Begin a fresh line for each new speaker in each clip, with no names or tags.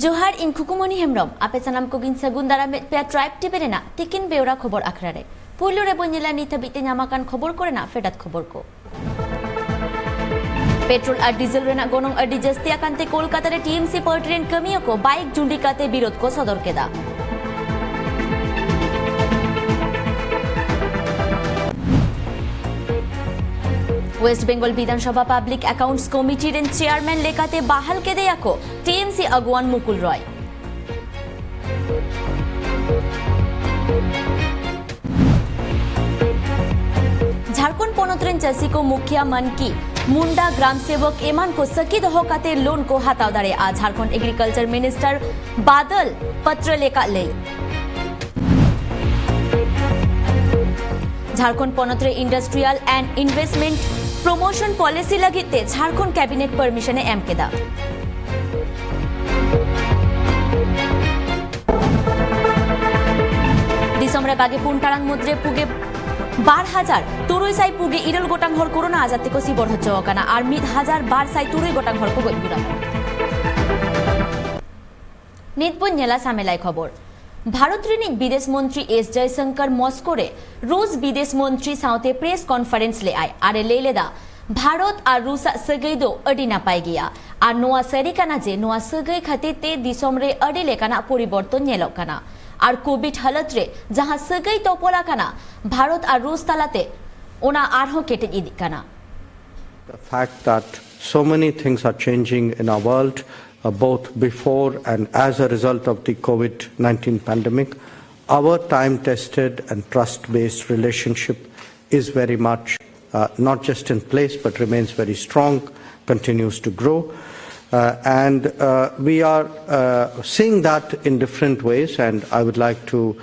जोहार इन खुकुमनी हेमरम आपे सनाम को गिन सगुन दारा में पे ट्राइब टिबेरेना तिकिन बेवरा खबर आखरारे पुलु रे बनिला नित बिते नामाकान खबर करेना फेडात खबर को पेट्रोल और डीजल रेना गोनोंग अडी जस्ती आकांते कोलकाता रे टीएमसी पार्टी कमियों को बाइक जुंडिकाते विरोध को सदर केदा वेस्ट बेंगल विधानसभा पब्लिक अकाउंट्स कमिटी रेन चेयरमैन लेकाते बहाल के देयाको टीएमसी अगुवान मुकुल रॉय झारखंड पोनोत्रेन चसी को मुखिया मन की मुंडा ग्राम सेवक एमान को सकी दहोकाते लोन को हाताव दारे आज झारखंड एग्रीकल्चर मिनिस्टर बादल पत्र लेका ले झारखंड पोनोत्रे industrial and investment promotion policy लगिते झारखंड कैबिनेट परमिशन एम केदा दिसंबर बागे पुंटारांग मुद्रे पुगे 12,000 तुरुई साई पुगे इरल गोटांग हर कोरोना आजाते को सिबर हच्चो काना आर 1,000 साई तुरुई गोटांग हर को गइगुरा नितपुन नेला सामेलाई खबर भारत रिनिक विदेश मंत्री एस जयशंकर मस्को रे रूस विदेश मंत्री साउते प्रेस कॉन्फ्रेंस ले आए आरे लेलेदा भारत और रूस सगई दो अडी ना पाई गया और नोआ सरीकाना जे नोआ सगई खातिर ते दिसम रे अडी लेकाना परिवर्तन नेलक काना और कोविड हालत रे जहां सगई तोपोला काना भारत और रूस तालाते ओना आरहो केटे इदी काना
The fact that so many things are changing in our world both before and as a result of the COVID-19 pandemic, our time-tested and trust-based relationship is very much not just in place but remains very strong, continues to grow. And we are seeing that in different ways, and I would like to,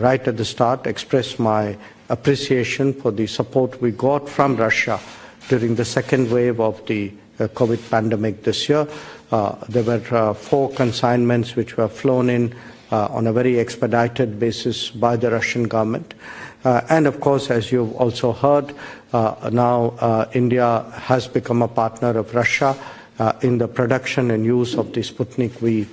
right at the start, express my appreciation for the support we got from Russia during the second wave of the COVID pandemic this year. There were 4 consignments which were flown in on a very expedited basis by the Russian government. And of course, as you've also heard, now India has become a partner of Russia in the production and use of the Sputnik V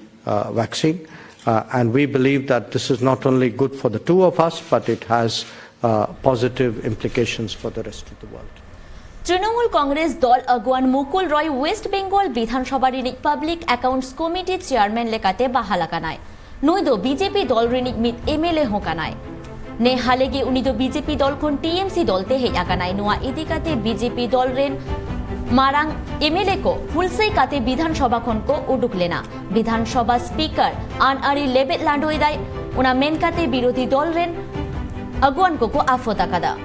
vaccine. And we believe that this is not only good for the two of us, but it has positive implications for the rest of the world.
Trinamool Congress दल अगुवान Mukul Roy waste Bengal विधानसभा रिनिक public accounts committee chairman लेकाते बहाला कानाय नुइदो BJP दल रिनिक मित MLA हो कानाय ने हालेगे उनिदो BJP दल खन TMC दलते हे आकानाय नुआ इदिकाते BJP दल रेन मारांग एमएलए को हुलसई काते विधानसभा खन को उडुक लेना विधानसभा स्पीकर आन आरी लेबेट लांडोइदाय उना मेनकाते विरोधी दल रेन अगुवान को आफोता कादा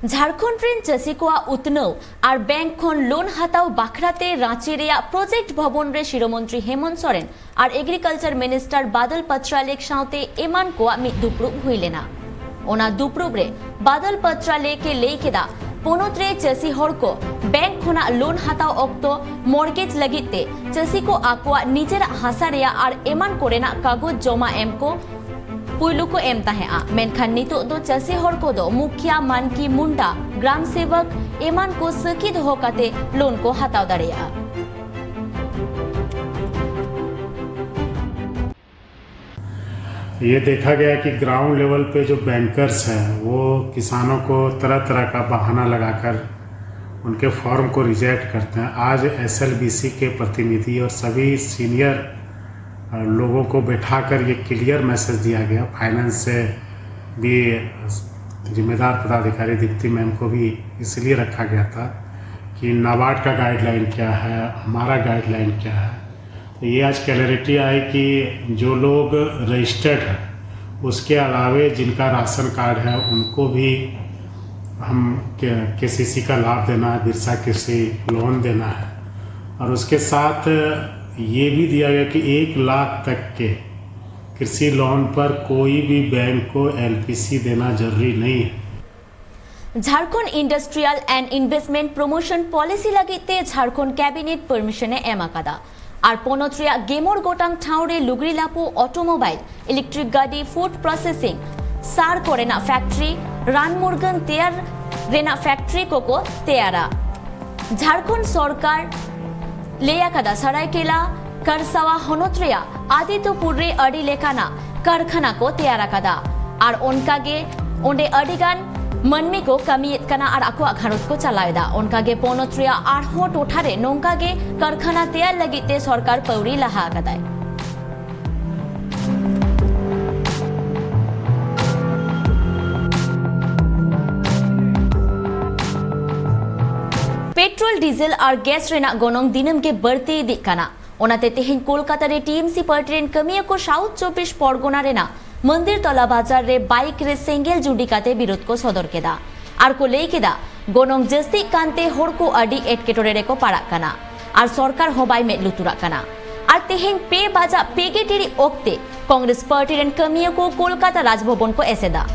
झारखंड रेन चसिकोआ उतनौ और बैंक खन लोन हाताव बाखराते रांची रेया प्रोजेक्ट भवन रे शिरोमंत्री हेमंत सोरेन और एग्रीकल्चर मिनिस्टर बादल पत्रालेख साउते एमान कोआ मि दुप्रुब हुइलेना ओना दुप्रुब रे बादल पत्रालेख के लेकेदा पोनोत्रे चसी हर को बैंक खना लोन हाताव ऑक्तो मॉर्गेज लगिते चसी को आकोआ निजेर हासा रेया और एमान कोरेना कागज जमा एम को पुलु को एम ताहेआ मेनखान नितो दो चसी हर को दो मुखिया मानकी मुंडा ग्राम सेवक एमान को सकी दो काते लोन को हाताव दाड़ेया
ये देखा गया कि ग्राउंड लेवल पे जो बैंकर्स हैं वो किसानों को तरह तरह का बहाना लगाकर उनके फॉर्म को रिजेक्ट करते हैं। आज एसएलबीसी के प्रतिनिधि और सभी सीनियर लोगों को बैठाकर ये क्लियर मैसेज दिया गया, फाइनेंस से भी जिम्मेदार पदाधिकारी दीप्ति मैम को भी इसलिए रखा गया था कि नाबार्ड का गाइडलाइन क्या है, हमारा गाइडलाइन क्या है, तो ये आज क्लैरिटी आई कि जो लोग रजिस्टर्ड हैं उसके अलावे जिनका राशन कार्ड है उनको भी हम केसीसी का लाभ देना है, बिरसा कृषि लोन देना है। और उसके साथ ये भी दिया गया कि 1 लाख तक के कृषि लोन पर कोई भी बैंक को एलपीसी देना जरूरी नहीं है।
Jharkhand industrial and investment promotion policy लगिते झारखंड कैबिनेट परमिशने एम आकादा और पोनोत्रिया गेमोर गोटांग ठाउरे लुगरीलापो ऑटोमोबाइल इलेक्ट्रिक गाड़ी फूड प्रोसेसिंग सार कोरेना फैक्ट्री रानमुरगन तेयार रेना फैक्ट्री कोको तेयारा झारखंड सरकार लेयाकादा सरायकेला करसावा होनोत्रिया आदित्यपुरे अड़ी लेकाना कारखाना को तेयारा कादा और उनकागे ओंडे अड़ीगान मनमी को कमीयत कना और आको घारत को चलाएदा उनकागे पोनोत्रिया आठो टोठारे नोंकागे कारखाना तेयार लगिते सरकार पौरी लहा आकादाय। पेट्रोल डीजल और गैस रेना गोनोंग दिनम के बढ़ते दिकाना ओनाते तेहेन कोलकाता रे टीएमसी पार्टी कमिया को साउथ 24 परगना रेना मंदिर तला बाजार रे बाइक रे सेंगेल जुडिकाते विरोध को सदर केदा और को ले केदा गोनोंग जस्ती कांते होड़ को अडी एटकेटोरे रे को पाड़ा कना और सरकार होबाई में लुतुरा कना और तेहेन पे बाजा पेगेटेरी ओक्ते कांग्रेस पार्टी रे कमिया को कोलकाता राजभवन को एसेदा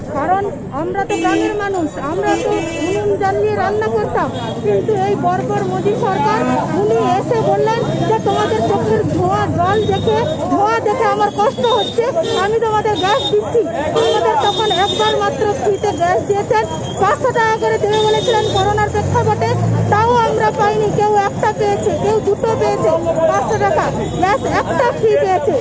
কারণ আমরা তো গ্রামের মানুষ, আমরা তো উনুন জ্বালিয়ে রান্না করতাম, কিন্তু এই বর্বর মোদী সরকার উনি এসে বললেন যে তোমাদের চোখের ধোঁয়া দেখে আমার কষ্ট হচ্ছে, আমি তোমাদের গ্যাস দিচ্ছি। আমাদের তখন একবার মাত্র ফ্রিতে গ্যাস দিয়েছেন, 500 টাকা করে দেবে বলেছিলেন করোনার প্রেক্ষাপটে, তাও আমরা পাইনি। কেউ একটা পেয়েছে, কেউ দুটো পেয়েছে, 500 টাকা গ্যাস একটা ফ্রি পেয়েছে।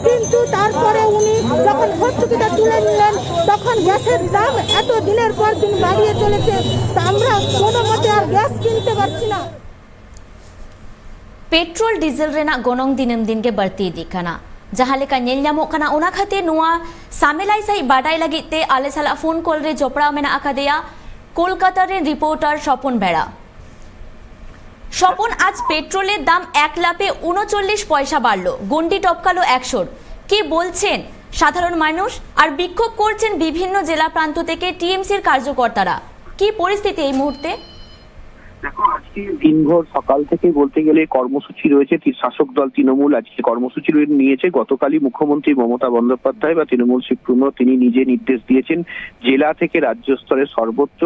কিন্তু তারপরে উনি যখন ভর্তুকিটা তুলে নিলেন তখন গ্যাসের দাম এত দিনের পর দিন বাড়িয়ে চলেছে, তা আমরা কোনো মতে আর গ্যাস কিনতে পারছি না।
पेट्रोल डीजल रेना गोनोंग दिनम दिन के बढ़ती दिखाना जहां लेका नेल ᱧᱟᱢᱚᱜ ᱠᱟᱱᱟ ᱚᱱᱟ ᱠᱷᱟᱹᱛᱤᱨ ᱱᱚᱣᱟ सामेलाई साई बाडाई लगित ते आले साला फोन कॉल रे जोपड़ा मेना आकादेया कोलकाता रे रिपोर्टर स्वपन बेड़ा। स्वपन आज पेट्रोलेर दाम 1 लाफे 39 পয়সা বাড়লো, গন্ডি টপকালো 100। কি বলছেন সাধারণ মানুষ আর বিক্ষোভ করছেন বিভিন্ন জেলা প্রান্ত থেকে টিএমসির কার্যকর্তারা, কি পরিস্থিতি এই মুহূর্তে?
দেখো, আজকে দিনভর সকাল থেকে বলতে গেলে কর্মসূচি রয়েছে। শাসক দল তৃণমূল আজকে কর্মসূচি নিয়েছে। গতকালই মুখ্যমন্ত্রী মমতা বন্দ্যোপাধ্যায় বা তৃণমূল সুপ্রিমো তিনি নিজে নির্দেশ দিয়েছেন জেলা থেকে রাজ্য স্তরে সর্বোচ্চ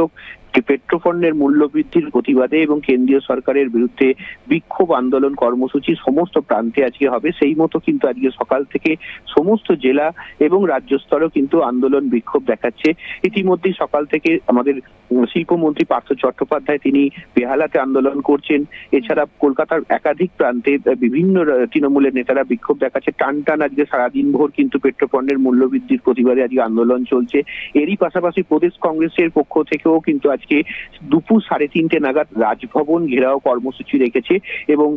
পেট্রোপণ্যের মূল্য বৃদ্ধির প্রতিবাদে এবং কেন্দ্রীয় সরকারের বিরুদ্ধে বিক্ষোভ আন্দোলন কর্মসূচি সমস্ত প্রান্তে আজকে হবে। সেই মতো কিন্তু আজকে সকাল থেকে সমস্ত জেলা এবং রাজ্য স্তরেও কিন্তু আন্দোলন বিক্ষোভ দেখাচ্ছে। ইতিমধ্যেই সকাল থেকে আমাদের শিল্পমন্ত্রী পার্থ চট্টোপাধ্যায় তিনি বেহালাতে আন্দোলন করছেন। এছাড়া কলকাতার একাধিক প্রান্তে বিভিন্ন তৃণমূলের নেতারা বিক্ষোভ দেখাচ্ছে। টান আজকে সারাদিন ভোর কিন্তু পেট্রোপণ্যের মূল্য বৃদ্ধির প্রতিবাদে আজকে আন্দোলন চলছে। এরই পাশাপাশি প্রদেশ কংগ্রেসের পক্ষ থেকেও কিন্তু আজকে দুপুর 3:30 নাগাদ রাজভবন ঘেরাও কর্মসূচি রেখেছে এবং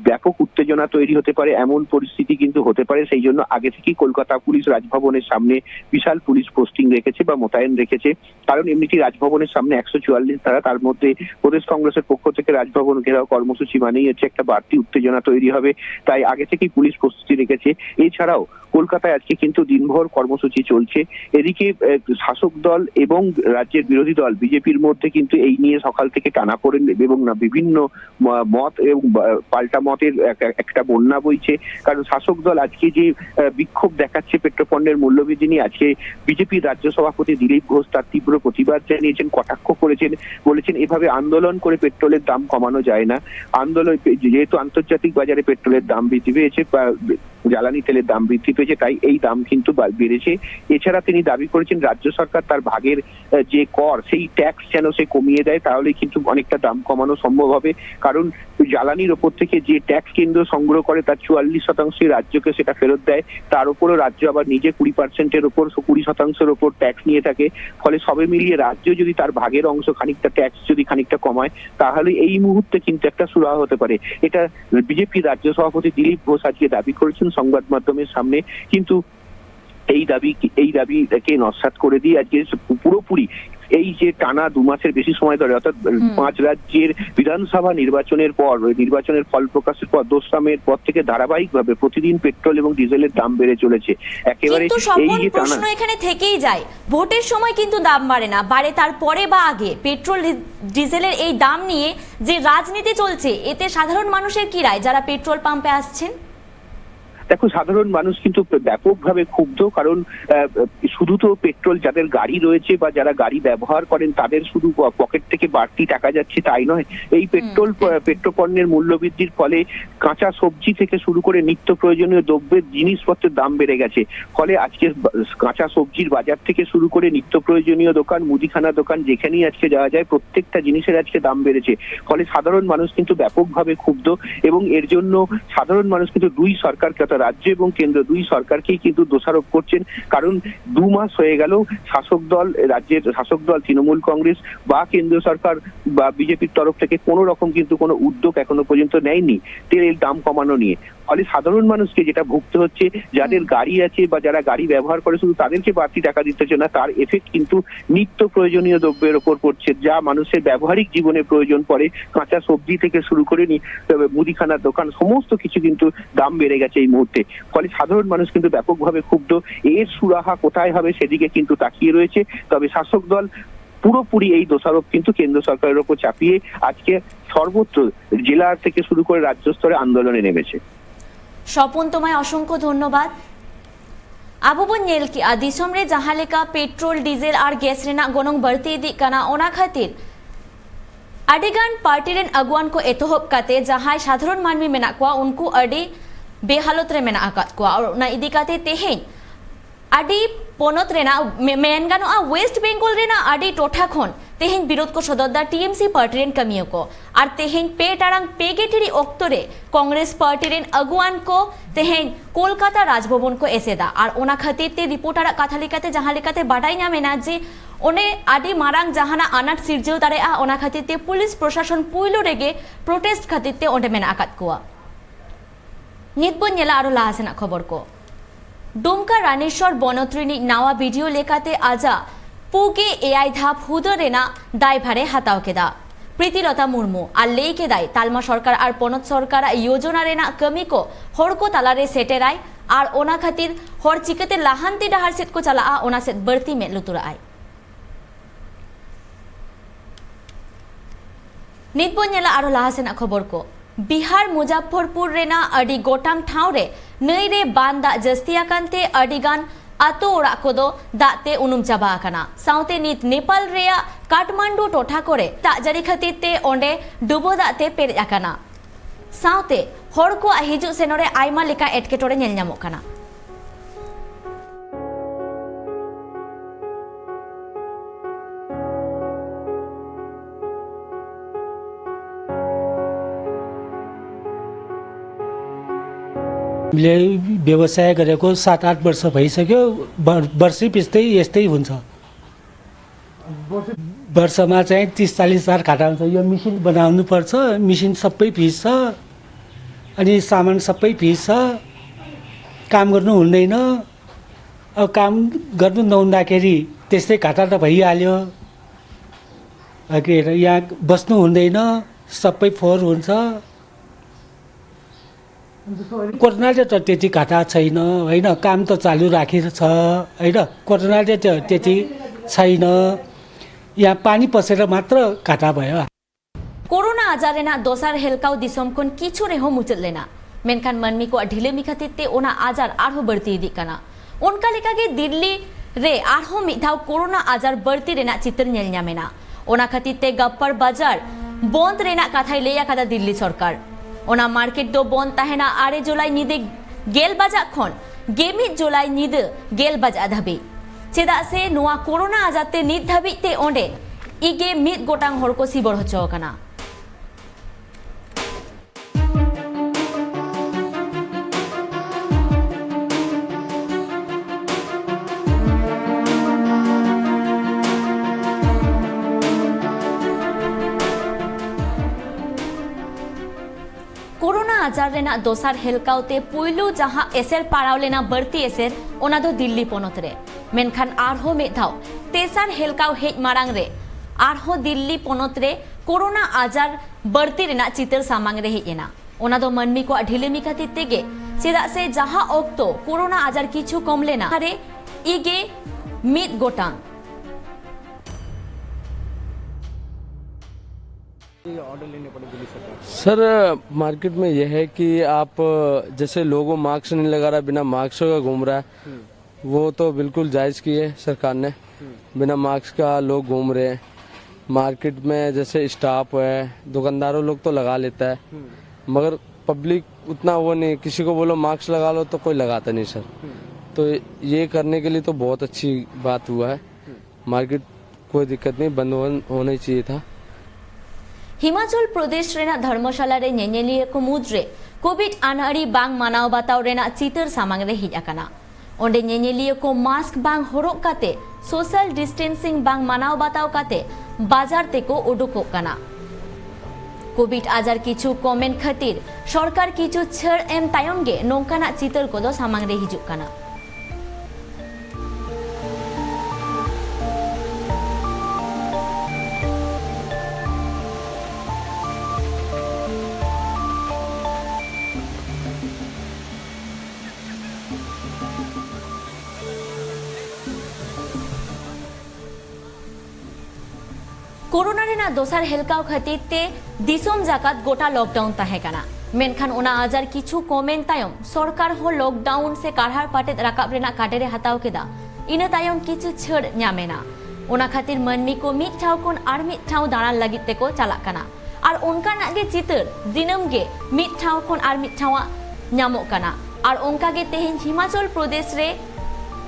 ব্যাপক উত্তেজনা তৈরি হতে পারে এমন পরিস্থিতি কিন্তু হতে পারে। সেই জন্য আগে থেকেই কলকাতা পুলিশ রাজভবনের সামনে বিশাল পুলিশ পোস্টিং রেখেছে বা মোতায়েন রেখেছে। কারণ এমনিটি রাজভবনের সামনে 144 ধারা, তার মধ্যে প্রদেশ কংগ্রেসের পক্ষ থেকে রাজভবন ঘেরাও কর্মসূচি মানেই হচ্ছে একটা বাড়তি উত্তেজনা তৈরি হবে, তাই আগে থেকেই পুলিশ প্রস্তুতি রেখেছে। এছাড়াও কলকাতায় আজকে কিন্তু দিনভর কর্মসূচি চলছে। এদিকে শাসক দল এবং রাজ্যের বিরোধী দল বিজেপির মধ্যে কিন্তু এই নিয়ে সকাল থেকে টানাপোড়েন এবং বিভিন্ন মত এবং পাল্টা মতের একটা বন্যা বইছে। কারণ শাসক দল আজকে যে বিক্ষোভ দেখাচ্ছে পেট্রোপণ্যের মূল্যবৃদ্ধি নিয়ে, আজকে বিজেপির রাজ্য সভাপতি দিলীপ ঘোষ তার তীব্র প্রতিবাদ জানিয়েছেন, কটাক্ষ করেছেন, বলেছেন এভাবে আন্দোলন করে পেট্রোলের দাম কমানো যায় না। আন্দোলন যেহেতু আন্তর্জাতিক বাজারে পেট্রোলের দাম বৃদ্ধি পেয়েছে বা জ্বালানি তেলের দাম বৃদ্ধি পেয়েছে, তাই এই দাম কিন্তু বেড়েছে। এছাড়া তিনি দাবি করেছেন রাজ্য সরকার তার ভাগের যে কর সেই ট্যাক্স যেন সে কমিয়ে দেয়, তাহলে কিন্তু অনেকটা দাম কমানো সম্ভব হবে। কারণ জ্বালানির ওপর থেকে যে ট্যাক্স কেন্দ্র সংগ্রহ করে তার 44% রাজ্যকে সেটা ফেরত দেয়, তার উপরও রাজ্য আবার নিজে 20% ওপর 20% ওপর ট্যাক্স নিয়ে থাকে। ফলে সবে মিলিয়ে রাজ্য যদি তার ভাগের অংশ খানিকটা ট্যাক্স যদি খানিকটা কমায়, তাহলে এই মুহূর্তে কিন্তু একটা সুরাহা হতে পারে। এটা বিজেপি রাজ্য সভাপতি দিলীপ ঘোষ আজকে দাবি করেছেন সংবাদ মাধ্যমের সামনে। কিন্তু এই দাবিকে নস্যাৎ করে দিয়ে আজকে পুরোপুরি এই যে টানা 2 মাসের বেশি সময় ধরে অর্থাৎ 5 রাজ্যের বিধানসভা নির্বাচনের পর নির্বাচনের ফল প্রকাশের পর 2 মের পর থেকে ধারাবাহিকভাবে প্রতিদিন পেট্রোল এবং ডিজেলের দাম বেড়ে চলেছে একেবারে।
কিন্তু
এই
স্বপন
যে
প্রশ্ন এখানে থেকেই যায়, ভোটের সময় কিন্তু দাম বাড়ে না, বাড়ে তারপরে বা আগে। পেট্রোল ডিজেলের এই দাম নিয়ে যে রাজনীতি চলছে, এতে সাধারণ মানুষের কি রায় যারা পেট্রোল পাম্পে আসছেন?
দেখো, সাধারণ মানুষ কিন্তু ব্যাপকভাবে ক্ষুব্ধ, কারণ শুধু তো পেট্রোল যাদের গাড়ি রয়েছে বা যারা গাড়ি ব্যবহার করেন তাদের শুধু পকেট থেকে বাড়তি টাকা যাচ্ছে তাই নয়, এই পেট্রোপণ্যের মূল্যবৃদ্ধির ফলে কাঁচা সবজি থেকে শুরু করে নিত্য প্রয়োজনীয় দ্রব্যের জিনিসপত্রের দাম বেড়ে গেছে। ফলে আজকে কাঁচা সবজির বাজার থেকে শুরু করে নিত্য প্রয়োজনীয় দোকান, মুদিখানা দোকান, যেখানেই আজকে যাওয়া যায় প্রত্যেকটা জিনিসের আজকে দাম বেড়েছে। ফলে সাধারণ মানুষ কিন্তু ব্যাপকভাবে ক্ষুব্ধ এবং এর জন্য সাধারণ মানুষ কিন্তু দুই সরকারকে, রাজ্য এবং কেন্দ্র দুই সরকারকেই কিন্তু দোষারোপ করছেন। কারণ 2 মাস হয়ে গেল রাজ্যের শাসক দল তৃণমূল কংগ্রেস বা কেন্দ্রীয় সরকার বা বিজেপির তরফ থেকে কোনো রকম কিন্তু কোনো উদ্যোগ এখনো পর্যন্ত নেয়নি তেলের দাম কমানো নিয়ে। ফলে সাধারণ মানুষকে যেটা ভুগতে হচ্ছে, যাদের গাড়ি আছে বা যারা গাড়ি ব্যবহার করে শুধু তাদেরকে বাড়তি টাকা দিতে হচ্ছে না, তার এফেক্ট কিন্তু নিত্য প্রয়োজনীয় দ্রব্যের ওপর পড়ছে, যা মানুষের ব্যবহারিক জীবনে প্রয়োজন পড়ে। কাঁচা সবজি থেকে শুরু করে মুদিখানার দোকান সমস্ত কিছু কিন্তু দাম বেড়ে গেছে এই মুহূর্তে। ফলে সাধারণ মানুষ কিন্তু ব্যাপকভাবে ক্ষুব্ধ। এর সুরাহা কোথায় হবে সেদিকে কিন্তু তাকিয়ে রয়েছে। তবে শাসক দল পুরোপুরি এই দোষারোপ কিন্তু কেন্দ্র সরকারের ওপর চাপিয়ে আজকে সর্বত্র জেলা থেকে শুরু করে রাজ্য স্তরে আন্দোলনে নেমেছে।
স্বপন, তোমায় অসংখ্য ধন্যবাদ। আবু বন ñel ki दिसम रे जहां लेका पेट्रोल डीजल और गैस रेना गोनोंग बढ़ती इदी कना ओना खातिर अडिगान पार्टी रेन अगुआन को एतोहब काते जहां साधारण मानवी मेना कोआ उनको अडी बेहालत रे मेना आकात कोआ और ना इदी काते तेहें अडी पोनत रेना मेन गानो वेस्ट बेंगल रेना अडी टोठा खन तेहें विरोध को सददा टीएमसी पार्टी रेन कमियों को और तेहें पे टारांग पेगेटिरी ओक्तरे कांग्रेस पार्टी रेन अगुआन को तेहें कोलकाता राजभवन को एसेदा और ओना खातिर ते रिपोर्टर कथा लेकाते जहां लेकाते बाडाई नामेना जे ओने आदि मारांग जहाना आनाट सिरजेव तारे ओना खातिर ते पुलिस प्रशासन पुइलो रेगे प्रोटेस्ट खातिर ते ओंडे मेना आकात कोआ नितबन ñela आरो लाहासेना खबर को डुमका रानेश्वर बनत्रिनी नावा वीडियो लेकाते आजा पुगे एआई धाप हुदरेना दायभारे हाताव केदा प्रीतिलता मुर्मू और लेई केदाय तालमा सरकार और पनत सरकार योजना रेना कमी को हड़को तालारे सेटेराय और ओना खातिर हर चिकते लाहांती डाहार सेट को चला ओना सेट बढ़ती में लुतुराय नितबन ñela आरो लाहासेना खबर को बिहार मुजफ्फरपुर रेना अडी गोटांग ठावरे नई रे बांदा जस्तिया कांते अडीगान आतो ओड़ा को दो दाते उनुम चाबा आकाना साउते नित नेपाल रेया काठमांडू टोठा करे दाग जारी खातिर ते ओंडे डुबो दाते पेरेज आकाना साउते हड़ को हिजु सेनोरे आयमा लेका एटकेटोरे ñel ñamok काना
व्यवसाय गरेको 7-8 वर्ष भइसक्यो वर्षै पिछै यस्तै हुन्छ वर्षमा चाहिँ 30-40 हजार घाटा हुन्छ यो मेसिन बनाउनु पर्छ मेसिन सबै फिस छ अनि सामान सबै फिस छ काम गर्नु हुँदैन अब काम गर्नु नहुँदाखेरि त्यस्तै घाटा त भइहाल्यो के यहाँ बस्नु हुँदैन सबै फोहोर हुन्छ कोरोनाले त त्यति घाटा छैन हैन काम त चालु राखेको छ हैन कोरोनाले त त्यति छैन यहाँ पानी पसेर मात्र घाटा भयो
कोरोना आजारेना दोसार हेलकाउ दिसमकोन किछु रेहो मुचल लेना मेनखान मनमी को ढिले मिखातिते ओना आजार आरहो बढ़ती इदी काना उनका लेका के दिल्ली रे आरहो मिधाव कोरोना आजार बढ़ती रेना चित्र ñel ñamena ओना खातिते गप्पर बाजार बंद रेना कथाय लेया कादा दिल्ली सरकार ओना मार्केट दो बंद ताहेना 8 जुलाई निदे गेल बाजा खन गेमी जुलाई निदे गेल बाजा धाबी चेदा से नोआ कोरोना आजाते निद धाबी ते ओंडे इगे मिद गोटांग हड़ को सिबर होचो काना कोरोना आजार रेना दोसार हेलकाउते पुइलू जहां एसेर पाराव लेना बढ़ती एसेर ओना दो दिल्ली पोनत रे मेनखान आरहो में धाव तेसार हेलकाव हेज मारांग रे आरहो दिल्ली पोनत रे कोरोना आजार बढ़ती रेना चितर सामांग रे हेजना ओना दो मनमी को ढिलेमी खातिर तेगे चेदा से जहां ओक्तो कोरोना आजार किछु कम लेना अरे इगे मित गोटांग
सर मार्केट में यह है कि आप जैसे लोगों मास्क नहीं लगा रहा बिना मास्क का घूम रहा है वो तो बिल्कुल जायज की है सरकार ने। बिना मास्क का लोग घूम रहे हैं मार्केट में, जैसे स्टाफ है दुकानदारों लोग तो लगा लेता है मगर पब्लिक उतना वो नहीं, किसी को बोलो मास्क लगा लो तो कोई लगाता नहीं सर। तो ये करने के लिए तो बहुत अच्छी बात हुआ है। मार्केट कोई दिक्कत नहीं, बंद होना चाहिए था।
हिमाचल प्रदेश रेना धर्मशाला रे नेनेलिया को मुद्रे कोविड अनारी बांग मानाव बाताव रेना चितर सामांग रे हिज आकाना ओंडे नेनेलिया को मास्क बांग हरोग काते सोशल डिस्टेंसिंग बांग मानाव बाताव काते बाजार ते को उडुकोग काना। कोविड आजार किछु कमेन खातिर सरकार किछु छड़ एम तायम गे नोंकाना चितर को दो सामांग रे हिजुग काना। कोरोना रेना दोसार हेलकाव खातिर ते दिसोम जाकात गोटा लॉकडाउन ताहेकाना मेनखान ओना आजार किछु कमेन तायम सरकार हो लॉकडाउन से कारहार पाटेत राकाब रेना काटेरे हताव केदा इना तायम किछु छड़ ᱧᱟᱢᱮᱱᱟ ओना खातिर मनमी को मिट ठाव कोन आर मिट ठाव दाणान लागित तेको चालाक काना आर ओनकाना गे चितर दिनम गे मिट ठाव कोन आर मिट ठावा ᱧᱟᱢᱚᱜ काना आर ओनका गे तेहेन हिमाचल प्रदेश रे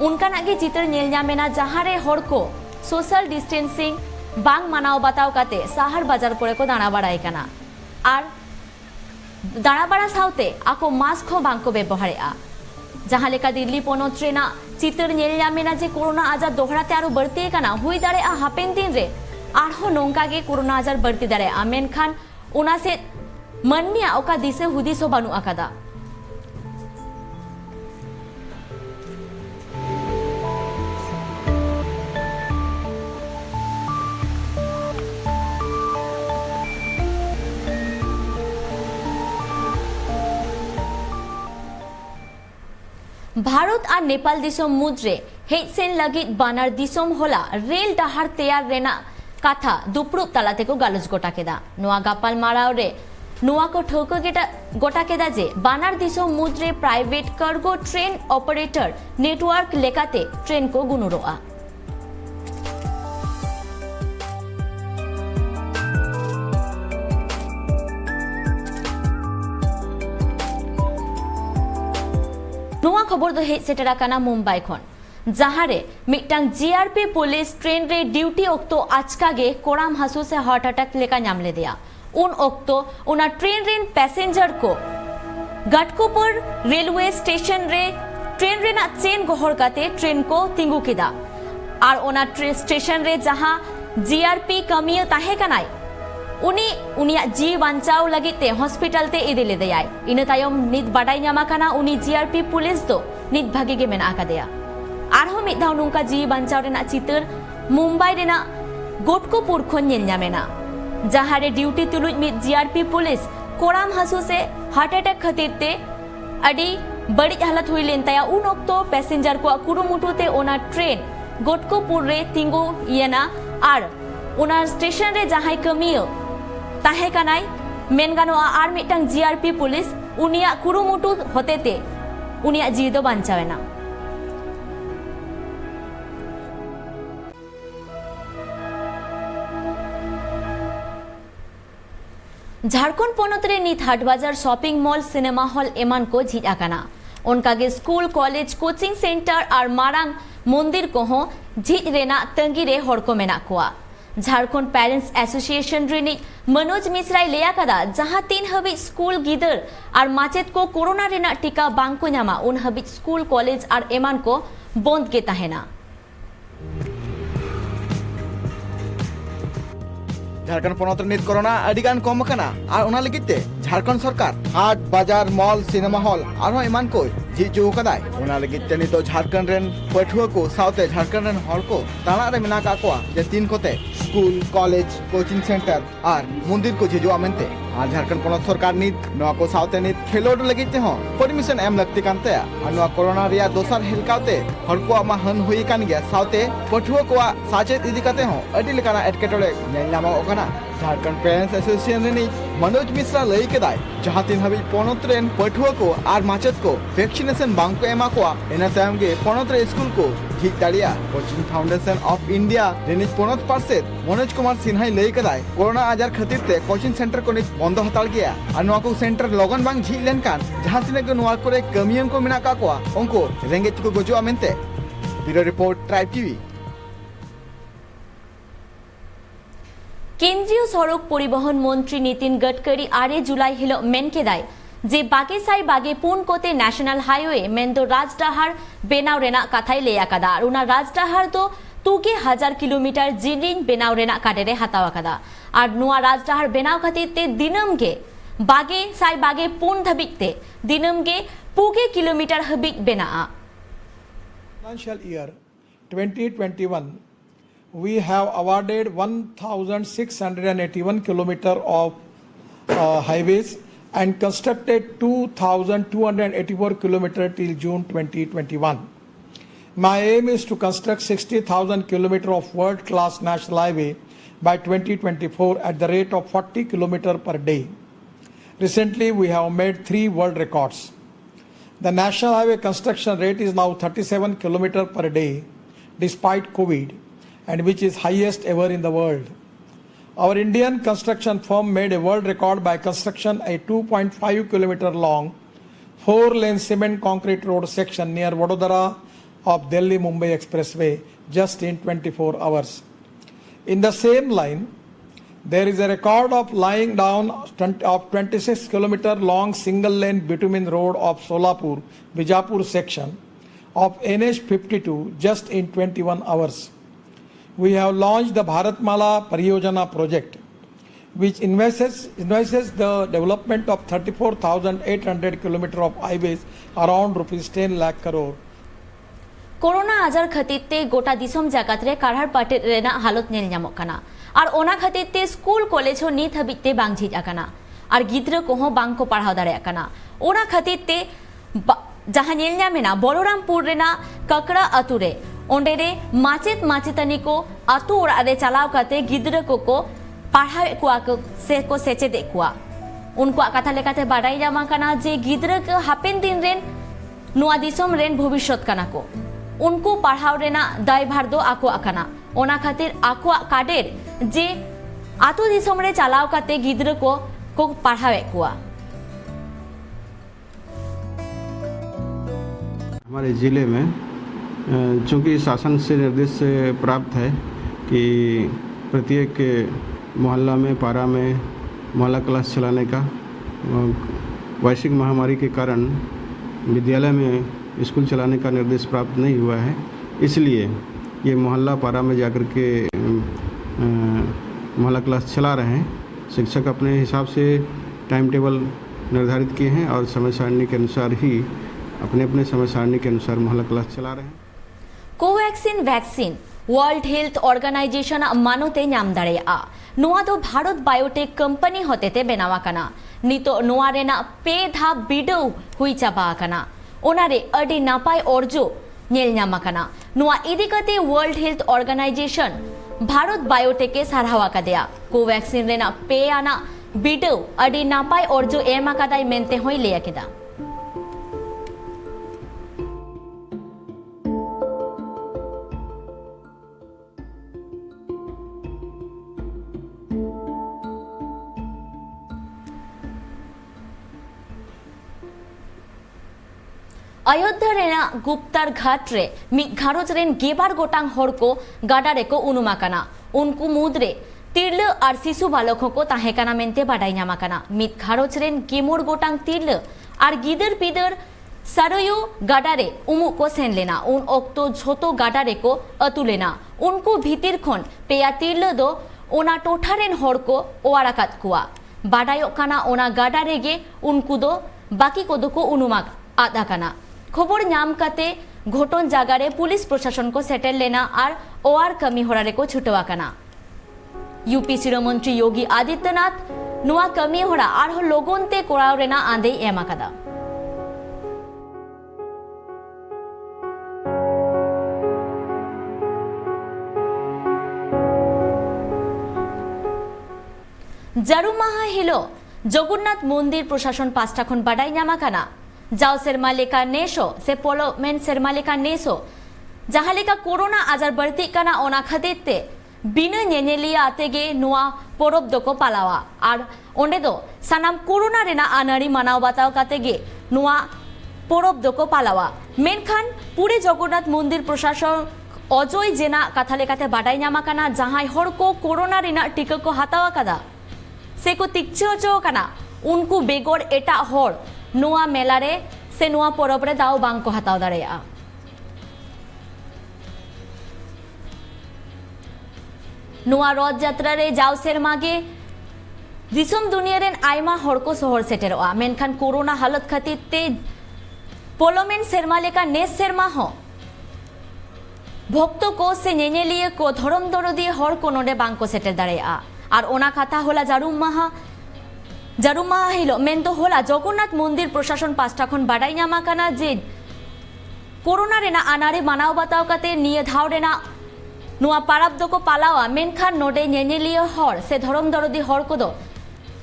ओनकाना गे चितर ᱧᱮᱞ ᱧᱟᱢᱮᱱᱟ जहां रे हर को सोशल डिस्टेंसिंग बांग मानाव बाताव काते शहर बाजार करे को दाणा बाड़ाय काना आर दाणा बाड़ा सावते आको मास्क हो बांग को व्यवहारेआ जहां लेका दिल्ली पोनत रेना चितर ᱧᱮᱞ ᱧᱟᱢᱮᱱᱟ जे कोरोना आजार दोहराते आरो बढ़ती काना हुई दाड़ेआ हापेन दिन रे आरहो नोंका गे कोरोना आजार बढ़ती दाड़ेआ मेनखान ओना से मनमिया ओका दिसे हुदिस हो बानु आकादा। भारत और नेपाल दिसोम मुद्रे हेजसेन लगित बानार दिसोम होला रेल डाहार तैयार रेना कथा दुप्रुब तालाते को गालोज गोटा केदा नोआ गापाल माराव रे नोआ को ठोको गोटा केदा जे बानार दिसोम मुद्रे private cargo train operator network लेकाते ट्रेन को गुनुरोआ। नोआ खबर दो हेज सेटरा काना मुंबई खन जहां रे मिटांग जीआरपी पुलिस ट्रेन रे ड्यूटी ओक्तो आचका गे कोराम हासु से हार्ट अटैक लेका नाम ले दिया उन ओक्तो उना ट्रेन रेन पैसेंजर को गटकोपुर रेलवे स्टेशन रे ट्रेन रे ना चेन गोहर काते ट्रेन को तिंगु केदा आर ओना स्टेशन रे जहां जीआरपी कमियो ताहे कानाय उनी उनिया जी बांचाव लगिते हॉस्पिटल ते इदि लेदेयाय इन तायम नित बाडाय ᱧᱟᱢ आकाना उनी जीआरपी पुलिस दो नित भागे गे मेना आकादेया आरहो मिद धाव नोंका जी बांचाव रेना चितर मुंबई रेना गोटकोपुर खन ᱧᱮᱞ ᱧᱟᱢᱮᱱᱟ जहां रे ड्यूटी तुलुज मिद जीआरपी पुलिस कोराम हासु से हार्ट अटैक खातिर ते अडी बड़ी हालत हुई लेन ताया उन ओक्तो पैसेंजर को कुरुमुटु ते ओना ट्रेन गोटकोपुर रे तिंगु येना आर ओना स्टेशन रे जहां कमियो ताहे कानाय मेनगानो आर मिटांग जीआरपी पुलिस उनिया कुरुमुटु होतेते उनिया जी दो बांचावेना। झारखंड पोनत रे नित हाट बाजार शॉपिंग मॉल सिनेमा हॉल एमान को झिज आकाना उनका गे स्कूल कॉलेज कोचिंग सेंटर और मारांग मंदिर को हो झिज रेना तंगी रे हड़ को मेना कोआ। झारखंड पेरेंट्स एसोसिएशन रेनी मनोज मिश्राई लेया कदा जहां 3 हबी स्कूल गिदर और माचेत को कोरोना रेना टीका बांग को ᱧᱟᱢᱟ उन हबी स्कूल कॉलेज और एमान को बंद के ताहेना।
झारखंड पोनत नित कोरोना अडिगान कम कना और ओना लगिते झारखंड सरकार हाट बाजार मॉल सिनेमा हॉल और एमान को झिजू कदाय ओना लगी ते नितो झारखंड रेन पठुआ को साउते झारखंड रेन हर को ताना रे मिना का कोआ जे तीन कोते स्कूल कॉलेज कोचिंग सेंटर और मंदिर को झिजुआ मेनते और झारखंड पोनत सरकार नित नवा को साउते नित खेलोड लगी ते हो परमिशन एम लगती कानते और नवा कोरोना रिया दोसर हेलकाते हर को मा हन होई कान गया साउते पठुआ को साचेत इदी काते हो अडी लेकाना एटकेटोले नेलामा ओकना झारखंड पेरेंट्स एसोसिएशन रे मनोज मिश्रा लई केदाय जहां तीन हबी पोनत रेन पठुआ को और माचत को वैक्सीनेशन बांग को एमा को एना तायम गे पोनत रे स्कूल को ठीक दाड़िया कोचिंग फाउंडेशन ऑफ इंडिया रेनिज पोनत पार्षद मनोज कुमार सिन्हा लई केदाय कोरोना आजार खातिर ते कोचिंग सेंटर को निज बंद हताल गया और नवा को सेंटर लगन बांग झी लेन कान जहां तिने को नवा करे कमियन को मिना का को उनको रेंगेज को गोजो मेनते ब्यूरो रिपोर्ट ट्राइब टीवी।
केंद्रीय सड़क परिवहन मंत्री नितिन गडकरी 8 जुलाई हिलो मेन केदाय जे बागे साई बागे पुन कोते नेशनल हाईवे मेन दो राजडाहार बेनाव रेना कथाई लेया कदा उना राजडाहार दो 2,000 किलोमीटर जिलिंग बेनाव रेना काडेरे हतावा कदा और नुआ राजडाहार बेनाव खातिर दिनम के बागे साई बागे पुन धबिकते दिनम के 2 किलोमीटर हबिक बेना
Financial year 2021 we have awarded 1,681 kilometer of highways and constructed 2,284 kilometer till June 2021. My aim is to construct 60,000 kilometer of world-class national highway by 2024 at the rate of 40 kilometer per day. Recently, we have made 3 world records. The national highway construction rate is now 37 kilometer per day despite COVID, and which is highest ever in the world. Our Indian construction firm made a world record by construction a 2.5 kilometer long 4-lane cement concrete road section near Vadodara of Delhi Mumbai Expressway just in 24 hours. In the same line, there is a record of laying down of 26 kilometer long single lane bitumen road of Solapur Bijapur section of NH 52 just in 21 hours. We have launched the Bharatmala Pariyojana project, which invests the development of 34,800 kilometers of highways around rupees 10 lakh crore.
Corona आजार खतीते गोटा दिसम जागात रे कारहार पाटे रेना हालत nail ᱧᱟᱢᱚᱜ ᱠᱟᱱᱟ और ओना खतीते school college हो नीत हबिते बांग झिज आकाना और गिद्रा को हो बांग को पढ़ाव दाड़े आकाना ओना खतीते जहां नेल ᱧᱟᱢᱮना बलरामपुर रेना ककड़ा अतु रे ओंडे रे माचेत माचेतानी को अतु ओड़ा रे चलाव काते गिद्रा को पढ़ावे को सेचेदे कुआ उनको कथा लेकाते बाडाई ᱧᱟᱢ आकाना जे गिद्रा को हापेन दिन रेन नुआ दिसम रेन भविष्यत काना को उनको पढ़ाव रेना दायभार दो आको आकाना ओना खातिर आको काडेर जे आतु दिसम रे चलाव काते गिद्रा को पढ़ावे कुआ।
हमारे ज़िले में चूँकि शासन से निर्देश से प्राप्त है कि प्रत्येक मोहल्ला में पारा में मोहल्ला क्लास चलाने का वैश्विक महामारी के कारण विद्यालय में स्कूल चलाने का निर्देश प्राप्त नहीं हुआ है, इसलिए ये मोहल्ला पारा में जाकर के मोहल्ला क्लास चला रहे हैं। शिक्षक अपने हिसाब से टाइम टेबल निर्धारित किए हैं और समय सारणी के अनुसार ही अपने अपने समय सारणी के अनुसार मोहल्ला क्लास चला रहे हैं।
Covaxin vaccine World Health Organization मानोते ᱧᱟᱢ दाड़ेया नोआ दो भारत बायोटेक कंपनी होतेते बेनावा कना नितो नोआ रेना पे धाप बिडो हुई चाबा कना ओनारे अडी नापाय ओरजो नेल ᱧᱟᱢ आकाना नोआ इदी कते वर्ल्ड हेल्थ ऑर्गेनाइजेशन भारत बायोटेके सारहावा कदेया कोवैक्सीन रेना पे आना बिडो अडी नापाय ओरजो एम आकादाय मेनते होय लेया केदा। अयोध्या रेना गुप्तार घाट रे मिद घारोज रेन गेबार गोटांग हर को गाडा रे को उनुमाकाना उनको मुद्रे तिरले और शिशु बालकों को ताहेकाना मेनते बाडाई ᱧᱟᱢᱟᱠᱟना मिद घारोज रेन गेमोर गोटांग तिरले और गिदर पिदर सारोयु गाडा रे उमु को सेन लेना उन ओक्तो झोतो गाडा रे को अतु लेना उनको भीतिर खन पेया तिरले दो ओना टोठा रेन हर को ओवाराकात कुआ बाडायोक काना ओना गाडा रेगे उनको दो बाकी को दो को उनुमाक आदाकाना खबर नाम काते घटन जागारे पुलिस प्रशासन को सेटल लेना और ओआर कमी होरारे को छुटवाकाना यूपी शिरोमंत्री योगी आदित्यनाथ नुआ कमी होरा और लोगोनते कोराव रेना आंदे एमाकादा जारुमाहा हिलो जगन्नाथ मंदिर प्रशासन पास्टा खन बाडाई नामाकाना जाओ सेरमा लेका नेसो से पोलो मेन सेरमा लेका नेसो जहां लेका कोरोना आजार बढ़ती काना ओना खातिरते बिना नेनेलिया आतेगे नुआ परब दको पालावा और ओंडे दो सानाम कोरोना रेना आनारी मानाव बाताव कातेगे नुआ परब दको पालावा मेनखान पूरे जगन्नाथ मंदिर प्रशासन अजय जेना कथा लेकाते बाडाई नामाकाना जहां हर को कोरोना रेना टीका को हातावा कादा से को तिक्चो चो काना उनको बेगोर एटा होर नुआ मेलारे से नुआ परब रे दाव बांग को हाताव दाड़ेया नुआ रथ यात्रा रे जाव सेरमागे दिसम दुनिया रेन आयमा हर को शहर सेटेरोआ मेनखान कोरोना हालत खातिर ते पोलोमेन सेरमा लेका नेस सेरमा हो भक्त को से नेनेलिए को धरम दरदी हर को नोडे बांग को सेटेल दाड़ेया और ओना कथा होला जारुम माहा हिलो मेन तो होला जगन्नाथ मंदिर प्रशासन पास्टा खन बाडाई नामाकाना जे कोरोना रेना आनारे मानाव बाताव काते निये धाव रेना नुआ पाराब दको पालावा मेनखान नोडे नेनेलिया हर से धरम दरदी हर को दो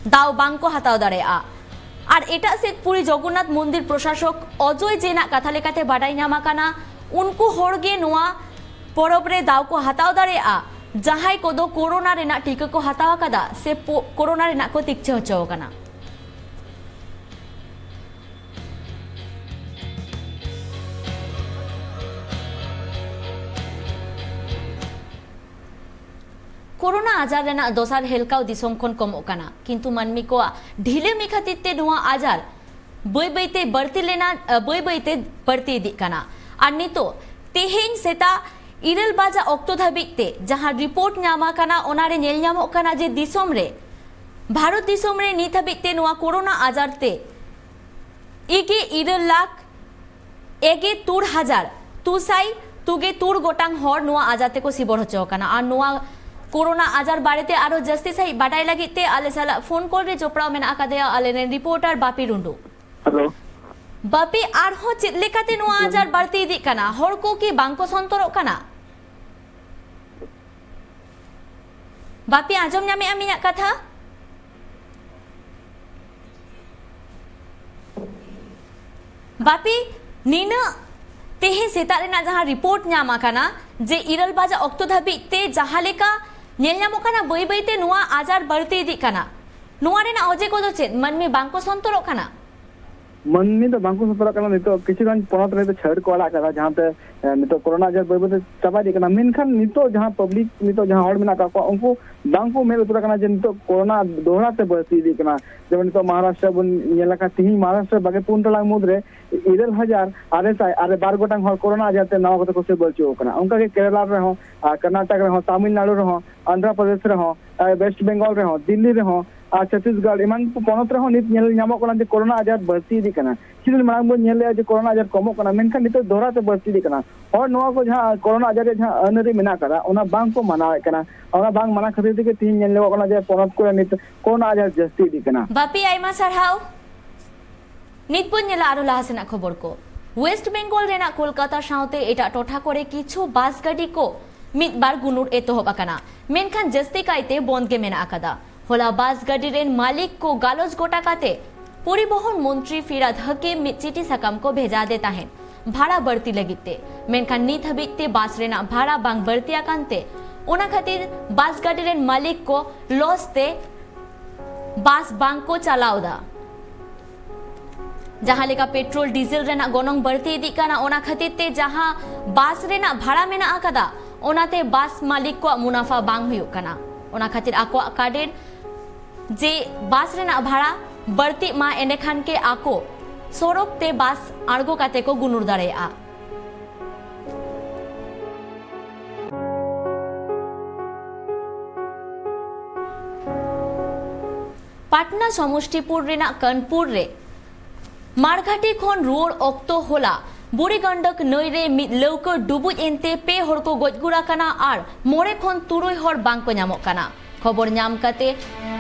दाव बांग को हाताव दाड़ेया और एटा से पूरी जगन्नाथ मंदिर प्रशासक अजय जेना कथा लेकाते बाडाई नामाकाना उनको हरगे नुआ परब रे दाव को हाताव दाड़ेया जहां को दो कोरोना रेना टीका को हाताव कादा से कोरोना रेना को तिक्चे होचो काना कोरोना आजार रेना दोसार हेलकाव दिसोम खन कमो काना किंतु मानमी को ढीले मिखातिते नुआ आजार बय बयते बढ़ती इदी काना और नितो तेहेन सेता इरल बाजा अक्टो धाबिते जहां रिपोर्ट नामा काना ओनारे नेल नामो काना जे दिसोम रे भारत दिसोम रे नित हाबिते नुआ कोरोना आजारते इगे इरल लाख एगे तुर हजार तुसाई तुगे तुर गोटांग हर नुआ आजाते को सिबर होचो काना और नुआ कोरोना आजार बारेते आरो जस्ती सही बाटाई लागिते आले साला फोन कॉल रे जोपड़ा मेन आकादेया आले ने रिपोर्टर बापी रुंडू
हेलो
बापी आर हो चित लेकाते नुआ आजार बाड़ती इदी काना हर को की बांको संतरो काना बापी आजम नामे आमिया कथा बापी नीना तेहे सेता रेना जहां रिपोर्ट नामा काना जे इरल बाजा अक्टो धाबिते जहां लेका नेल नामो काना बय बयते नुआ आजार बढ़ती इदी काना नुआ रेना अजे को दो चेत मनमी बांको संतरो काना
मनमी तो बांको संतरो काना नितो किछुगान पनत रे तो छड़ को आला कादा जहां ते नितो कोरोना आजार बय बयते चाबा दी काना मेनखान नितो जहां पब्लिक नितो जहां हड़ मेना का उनको बांको मेल उतरा काना जे नितो कोरोना दोहरा ते बढ़ती इदी काना जेबन नितो महाराष्ट्र बन नेला का तिही महाराष्ट्र बागे 5 लाख मुद्रे 1,000 आरे 12 गोटांग हर कोरोना आजार ते नवा को से बलचो काना उनका के केरला रे हो कर्नाटक रे हो तमिलनाडु रे हो आंध्र प्रदेश रे हो वेस्ट बंगाल रे हो दिल्ली रे हो छत्तीसगढ़ इमान पनत रे हो नित नेल नामो काना जे कोरोना आजार बढ़ती इदी काना चिल मांग बो नेले जे कोरोना आजार कमो काना मेनखान नितो दोहरा ते बढ़ती इदी काना और नवा को जहां कोरोना आजार जहां अनरी मेना कादा ओना बांग को मनावे काना ओना बांग मना खातिर के तीन नेल लेवा काना जे पनत को नित कोरोना आजार जस्ती इदी काना
बापी आइमा सरहाव नितपुन नेला आरो लाहसेना खबर को वेस्ट बेंगल रेना कोलकाता साउते एटा टोठा करे किछु बास गाड़ी को मित बार गुनुर एतोहब आकाना मेनखान जस्ती काइते बंद के मेना आकादा होला बास गाड़ी रेन मालिक को गालोज गोटा काते परिवहन मंत्री फिराद हकीम मित चिठी सकाम को भेजा देता है भाड़ा बढ़ती लगिते मेनखान नित हबिते बास रेना भाड़ा बांग बढ़ती आकांते ओना खातिर बास गाड़ी रेन मालिक को लॉस ते बास बांग को चलावदा जहां लेका पेट्रोल डीजल रेना गोनंग बढ़ती इदी काना ओना खातिर ते जहां बास रेना भाड़ा मेना आकादा ओनाते बास मालिक को मुनाफा बांग हुयो काना ओना खातिर आको कार्डेर जे बास रेना भाड़ा बढ़ती मा एने खान के आको सड़क ते बास आड़गो काते को गुनुर दाड़ेया पाटना समष्टिपुर रेना कानपुर रे मारघाटी खन रुआर अक्तो होला बुरी गंडक नई रे मिद लौका डुबुज एनते पे हर को गजगुरा काना आर मोरे खन तुरुय हर बांग को ᱧᱟᱢᱚᱜ काना खबर ᱧᱟᱢ काते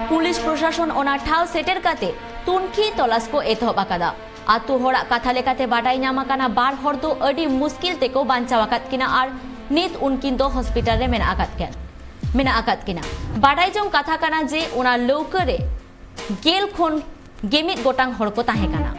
पुलिस प्रशासन ओना ठाव सेटेर काते तुनखी तलाश को एतहब आकादा आतु हड़ा कथा लेकाते बाडाय ᱧᱟᱢ आकाना बार हर दो अडी मुश्किल तेको बांचाव आकाद किना आर नित उनकिन दो हॉस्पिटल रे मेना आकाद किना बाडाय जों कथा काना जे ओना लौका रे गेल खन गेमित गोटांग हर को ताहे काना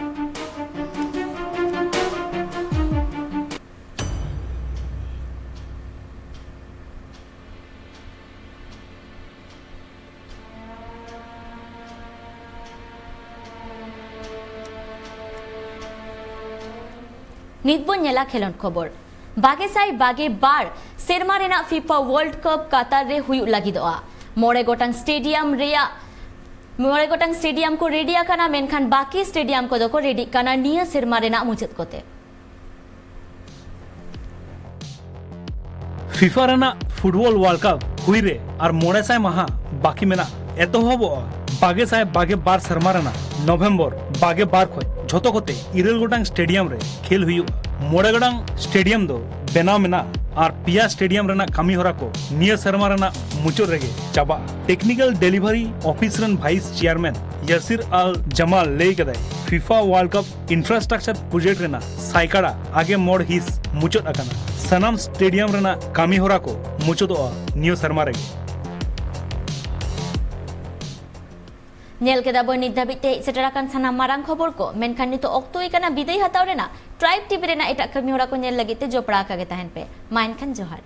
नितबो नेला खेलोन खबर बागेसाई बागे बार सेरमा रेना फीफा वर्ल्ड कप कतार रे हुयु लागिदोआ मोरे गोटांग स्टेडियम को रेडी आकाना मेनखान बाकी स्टेडियम को दको रेडी काना निया सेरमा रेना मुचाद कोते
फीफा रेना फुटबॉल वर्ल्ड कप हुई रे और मोड़े साय महा बाकी मेना एतोहबो बागे साय बागे बार सेरमा रेना नवंबर बागे बार खय झोतो कोते इरेल गोटांग स्टेडियम रे खेल हुयु मोड़े गोटांग स्टेडियम दो बेनाव मेना और पिया स्टेडियम रेना कामी होरा को निया सेरमा रेना मुचो रेगे चाबा टेक्निकल डिलीवरी ऑफिस रन vice chairman Yasir Al Jamal लेई कदाय FIFA World Cup infrastructure project रेना साइकाड़ा आगे मोड़ हिस मुचो अकाना सनाम स्टेडियम रेना कामी होरा को मुचो दो नियो सेरमा रेगे
नेल के दाबो नित धाबिते सेटराकान सानाम मारांग खबर को मेनखान नितो ऑक्टो इकाना बिदाय हताव रेना ट्राइब टीवी रेना एटा कमी होरा को नेल लगिते जोपड़ा कागे ताहेन पे माइनखान जोहार।